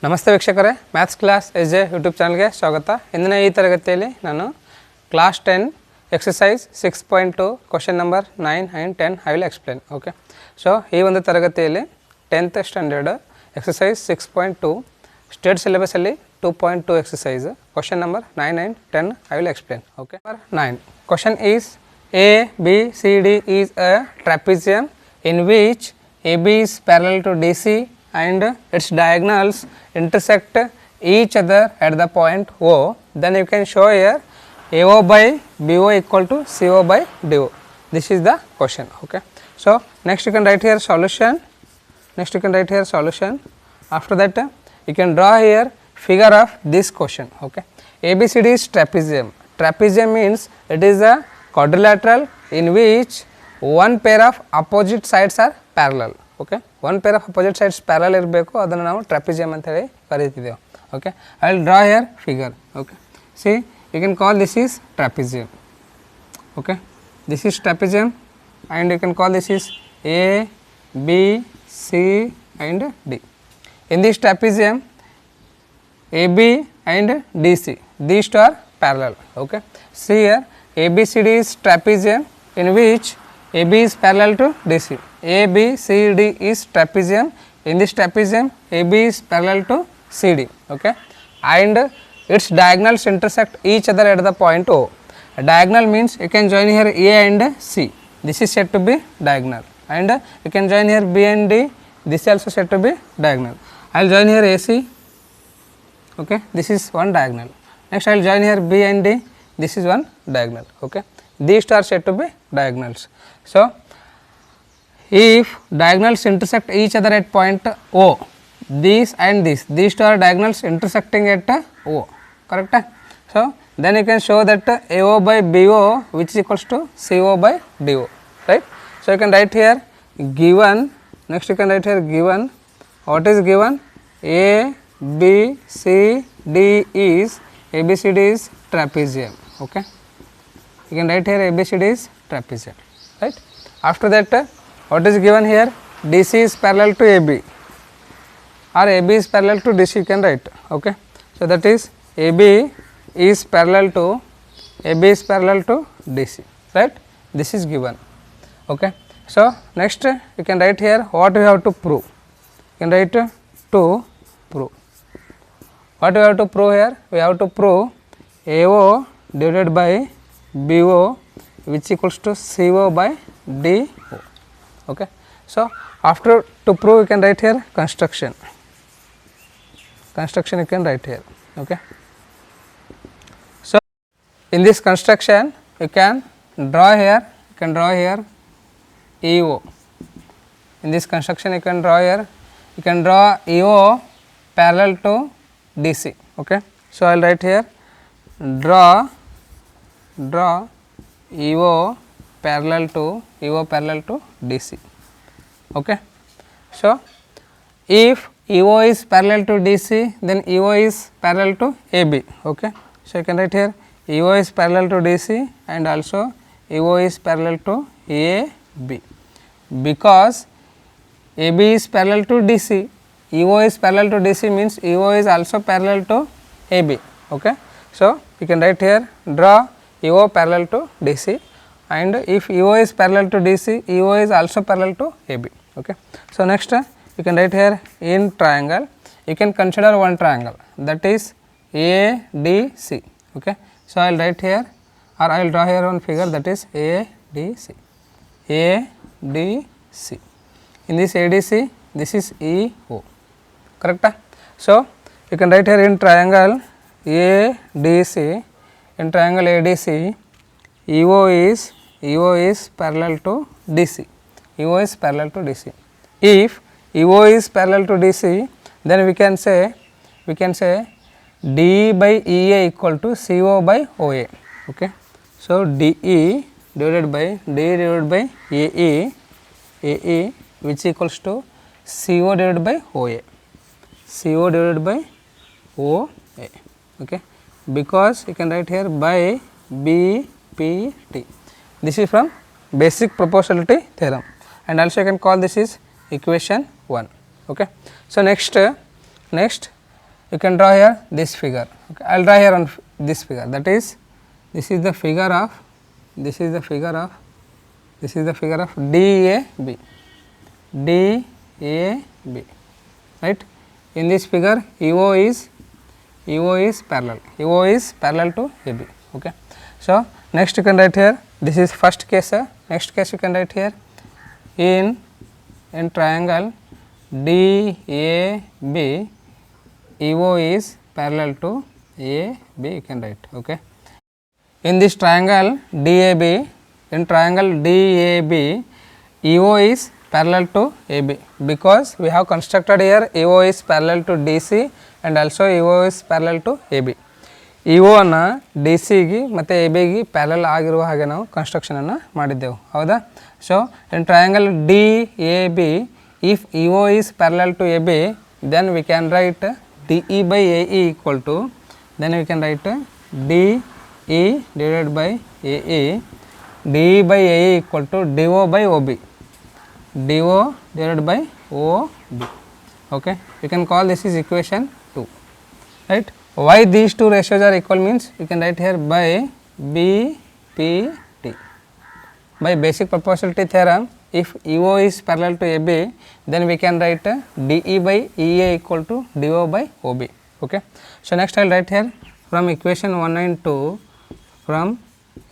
ನಮಸ್ತೆ ವೀಕ್ಷಕರೇ, maths class S A YouTube ಚಾನಲ್ಗೆ ಸ್ವಾಗತ. ಇಂದಿನ ಈ ತರಗತಿಯಲ್ಲಿ ನಾನು class 10 exercise 6.2 question number 9 and 10 I will explain. Okay, so ಈ ಒಂದು ತರಗತಿಯಲ್ಲಿ 10th ಸ್ಟ್ಯಾಂಡರ್ಡ್ ಎಕ್ಸಸೈಸ್ 6.2 ಸ್ಟೇಟ್ ಸಿಲೆಬಸಲ್ಲಿ 2.2 exercise question number 9 and 10 I will explain. Okay, 9 question is A, B, C, D is a trapezium in which AB is parallel to DC and its diagonals intersect each other at the point O. Then you can show here AO by BO equal to CO by DO. This is the question. Okay, so next you can write here solution. After that you can draw here figure of this question. Okay, ABCD is trapezium. Trapezium means it is a quadrilateral in which one pair of opposite sides are parallel. Okay, one pair of opposite sides parallel ಇರಬೇಕು, ಅದನ್ನು ನಾವು trapezium ಅಂತ ಹೇಳಿ ಕರೀತಿದ್ದೇವೆ. Okay, I will draw here figure. Okay, see, you can call this is trapezium. Okay, this is trapezium and you can call this is A, B, C and D. In this trapezium AB and DC, these two are parallel. Okay, see here ABCD is trapezium in which AB is parallel to DC. ABCD is trapezium. In this trapezium AB is parallel to CD. Okay, and its diagonals intersect each other at the point O. A diagonal means you can join here A and C. This is said to be diagonal, and you can join here B and D. This is also said to be diagonal. I will join here AC. Okay, this is one diagonal. Next I will join here B and D. This is one diagonal. Okay, these two are said to be diagonals. So if diagonals intersect each other at point O, these and these two are diagonals intersecting at O, correct? So then you can show that AO by BO which is equals to CO by DO, right? So you can write here given, next you can write here given, what is given? A, B, C, D is ABCD is trapezium. Okay, you can write here ABCD is trapezium, right? After that what is given here? DC is parallel to AB or AB is parallel to DC, you can write. Okay, so that is AB is parallel to DC, right? This is given. Okay, so next you can write here what we have to prove. You can write to prove. What we have to prove here? We have to prove AO divided by BO which equals to CO by DO. Okay, so after to prove you can write here construction you can write here. Okay, so in this construction you can draw here EO. In this construction you can draw EO parallel to DC. Okay, so I will write here draw EO parallel to DC. Okay, so if EO is parallel to DC, then EO is parallel to AB. Okay, so you can write here EO is parallel to DC and also EO is parallel to AB. Because AB is parallel to DC, EO is parallel to DC means EO is also parallel to AB. Okay, so you can write here draw EO parallel to DC, and if EO is parallel to DC, EO is also parallel to AB. Okay, so next you can write here in triangle you can consider one triangle, that is ADC. Okay, so I will write here or I will draw here one figure, that is ADC. In this ADC this is EO, correct? So you can write here in triangle ADC, in triangle ADC EO is parallel to DC. EO is parallel to DC. If EO is parallel to DC, then we can say D by EA equal to CO by OA. Okay, so DE divided by AE which equals to CO divided by OA. Okay, because you can write here by BPT. This is from basic proportionality theorem, and also you can call this is equation 1. Okay, so next you can draw here this figure. Okay. I will draw here on this figure, that is, this is the figure of DAB, DAB, right. In this figure EO is parallel to AB. Okay. So next you can write here, this is first case. Next case you can write here, in triangle DAB, EO is parallel to AB, you can write. Okay. In this triangle DAB, EO is parallel to AB, because we have constructed here EO is parallel to DC and also EO is parallel to AB. EO ಅನ್ನು DC ಗೆ ಮತ್ತು AB ಗೆ parallel ಆಗಿರುವ ಹಾಗೆ ನಾವು construction ಅನ್ನು ಮಾಡಿದ್ದೆವು, ಹೌದಾ. So in triangle DAB, if EO is parallel to AB, then we can write DE by AE equal to, then we can write DE divided by AE, DE by AE equal to DO by OB, DO divided by OB. Okay, you can call this is equation 2, right. Why these two ratios are equal means, you can write here by BPT, by basic proportionality theorem. If EO is parallel to AB, then we can write DE by EA equal to DO by OB. Okay. So next I will write here from equation 1 and 2, from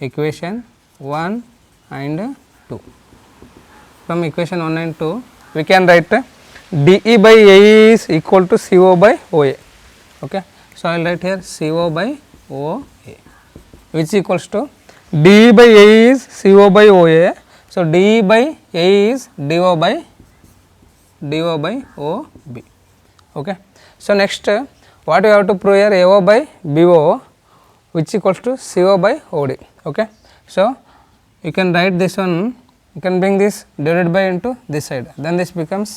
equation 1 and 2, from equation 1 and 2 we can write DE by AE is equal to CO by OA. Okay. So I will write here CO by OA, which equals to DE by AE is CO by OA. So DE by AE is DO by OB. Okay. So next what we have to prove here, AO by BO, which equals to CO by OD. Okay. So you can write this one, you can bring this divided by into this side, then this becomes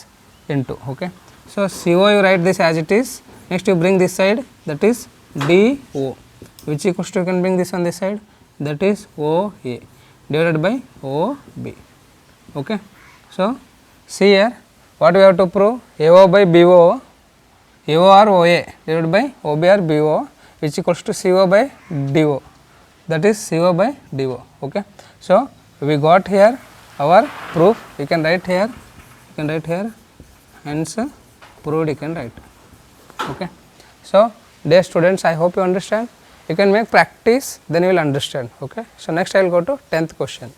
into. Okay. So CO you write this as it is, next you bring this side, that is DO, which equals to, you can bring this on this side, that is OA divided by OB. Okay. So see here what we have to prove, AO by BO, AO or OA divided by OB or BO, which equals to CO by DO, that is CO by DO. Okay. So we got here our proof, you can write here, hence proved you can write. Okay. So dear students, I hope you understand. You can make practice, then you will understand. Okay. So next I will go to 10th question,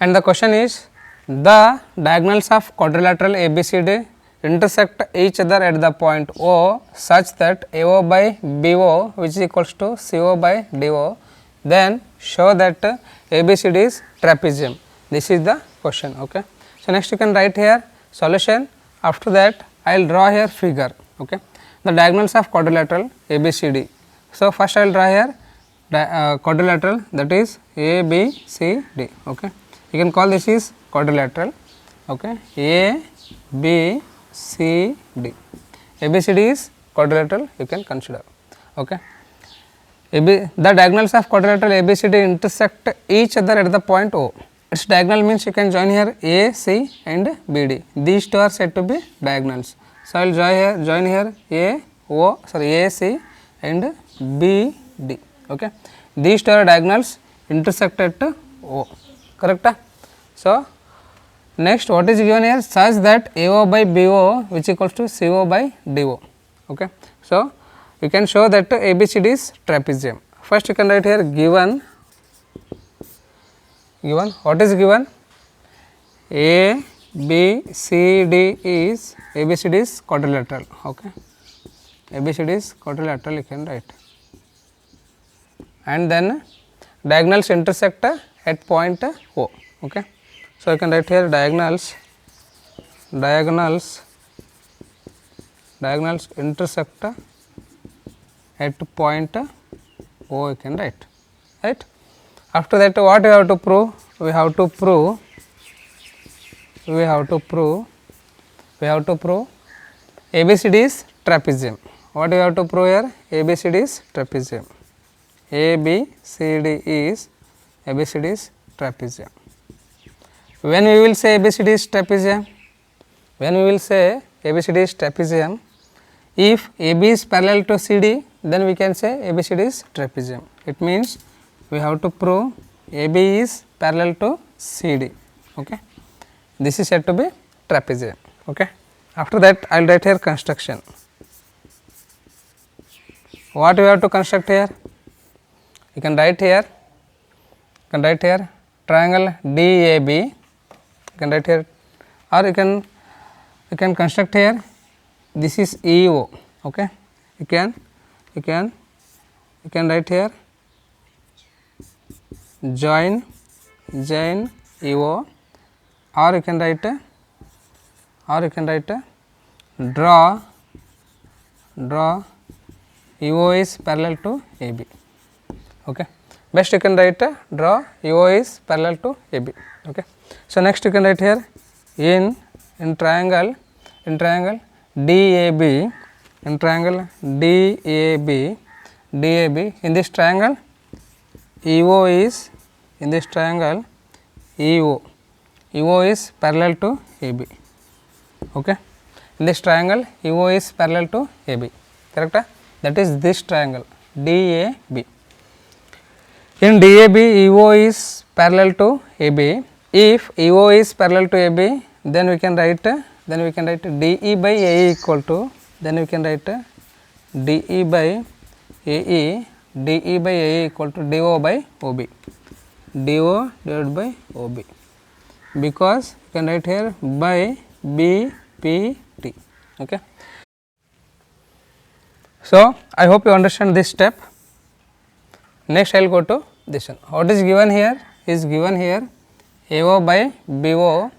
and the question is, the diagonals of quadrilateral ABCD intersect each other at the point O such that AO by BO which is equals to CO by DO, then show that ABCD is trapezium. This is the question. Okay. So next you can write here solution, after that I will draw here figure. Okay. The diagonals of quadrilateral ABCD. So first I will draw here quadrilateral, that is ABCD. Okay. You can call this is quadrilateral. Okay. ABCD. ABCD is quadrilateral, you can consider. Okay. The diagonals of quadrilateral ABCD intersect each other at the point O. Its diagonal means you can join here AC and BD. These two are said to be diagonals. So I will join here AC and BD. Okay. These two are diagonals intersect at O. Correct? So next what is given here, such that AO by BO which equals to CO by DO. Okay. So you can show that ABCD is trapezium. First you can write here given what is given, ABCD is quadrilateral. Okay. ABCD is quadrilateral, you can write, and then diagonals intersect at point O. Okay. So you can write here diagonals intersect at point O, you can write, right. After that what we have to prove, we have to prove ABCD is trapezium. What we have to prove here, ABCD is trapezium. ABCD is trapezium. When we will say ABCD is trapezium, if AB is parallel to CD, then we can say ABCD is trapezium. It means we have to prove AB is parallel to CD. Okay. This is said to be trapezium. Okay. After that, I will write here construction. What we have to construct here? You can write here. Triangle DAB. You can write here, or you can construct here. This is EO. Okay. You can write here join EO, or you can write draw EO is parallel to AB. Okay. Best you can write draw EO is parallel to AB. Okay. So next you can write here in triangle DAB, in this triangle EO is EO is parallel to AB. Okay. In this triangle EO is parallel to AB, correct? That is this triangle DAB. In DAB EO is parallel to AB. If EO is parallel to AB, then we can write DE by AE equal to, then we can write DE by AE equal to DO by OB, DO divided by OB, because you can write here by BPT. Okay. So I hope you understand this step. Next I will go to this one. What is given here? Is given here AO by BO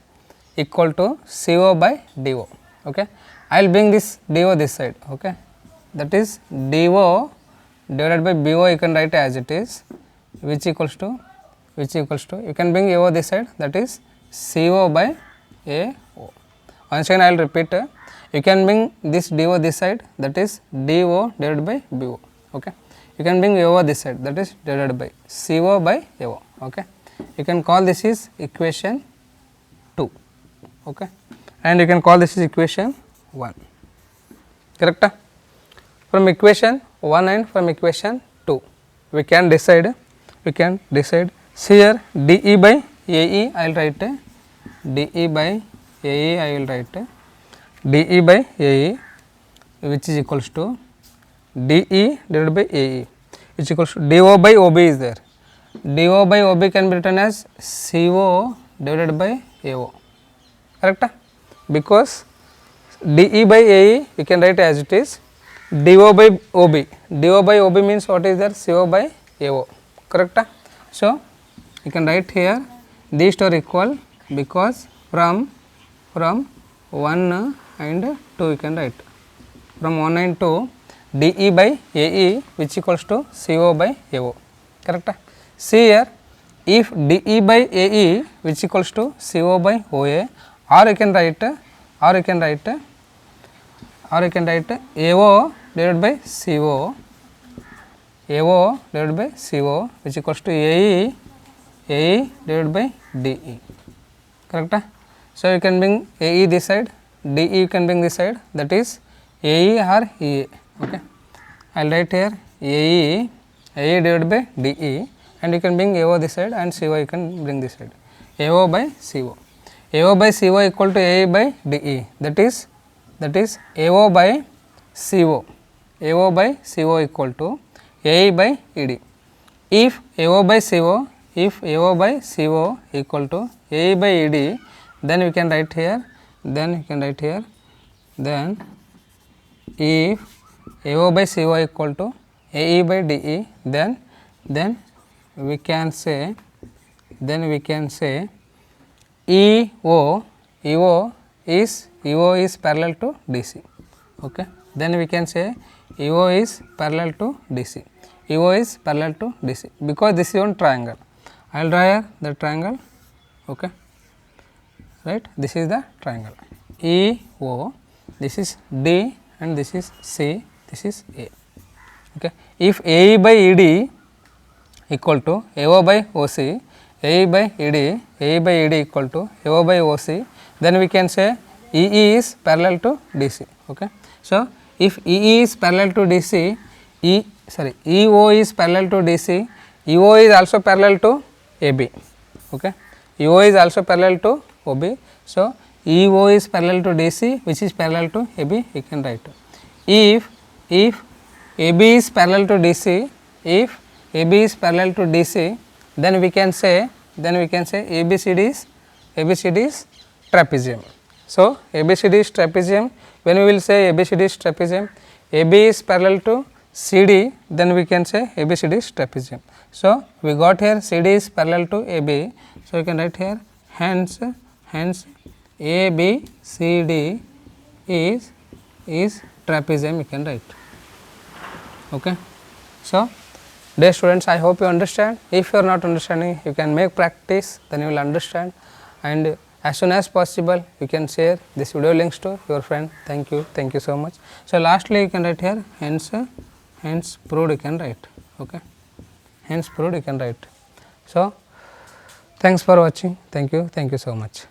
equal to CO by DO. Okay. I will bring this DO this side. Okay. That is DO divided by BO, you can write as it is, which equals to you can bring AO this side, that is CO by AO. Once again I will repeat, you can bring this DO this side, that is DO divided by BO. Okay. You can bring AO this side, that is divided by CO by AO. Okay. You can call this is equation 2. Okay. And you can call this is equation 1, correct? From equation 1 and from equation 2, we can decide. See here DE by AE, I will write DE by AE, DE by AE, which is equals to DE divided by AE, which equals to DO by OB is there. DO by OB can be written as CO divided by AO, correct? Because DE by AE you can write as it is DO by OB. DO by OB means what is there? CO by AO, correct? So you can write here these two are equal, because from 1 and 2 you can write, from 1 and 2 DE by AE which equals to CO by AO, correct? See here, if DE by AE which equals to CO by OA, or you can write AO divided by CO, which equals to AE divided by DE, correct? So you can bring AE this side, DE you can bring this side, that is AE or EA. Okay. I will write here AE divided by DE, and you can bring AO this side, and CO you can bring this side, AO by CO. AO by CO equal to AE by DE, that is AO by CO equal to AE by ED. If AO by CO equal to AE by ED, then we can write here, then if AO by CO equal to AE by DE, then we can say EO is parallel to DC. Okay. Then we can say EO is parallel to DC. Because this is one triangle. I will draw here the triangle. Okay. Right. This is the triangle EO. This is D and this is C. This is A. Okay. If AE by ED equal to AO by OC, AE by ED equal to AO by OC, then we can say EE is parallel to DC. Okay. So if EE is parallel to DC, EO is parallel to DC, EO is also parallel to AB. Okay. EO is also parallel to OB. So, EO is parallel to DC, which is parallel to AB, you can write. If AB is parallel to DC, if AB is parallel to DC, then we can say ABCD is trapezium. So, ABCD is trapezium. When we will say ABCD is trapezium, AB is parallel to CD, then we can say ABCD is trapezium. So, we got here CD is parallel to AB. So, you can write here hence ABCD is trapezium, you can write. Okay. So, dear students, I hope you understand. If you are not understanding, you can make practice, then you will understand, and as soon as possible you can share this video links to your friend. Thank you so much. So, lastly you can write here hence proved, you can write. Okay. Hence proved, you can write. So, thanks for watching. Thank you so much.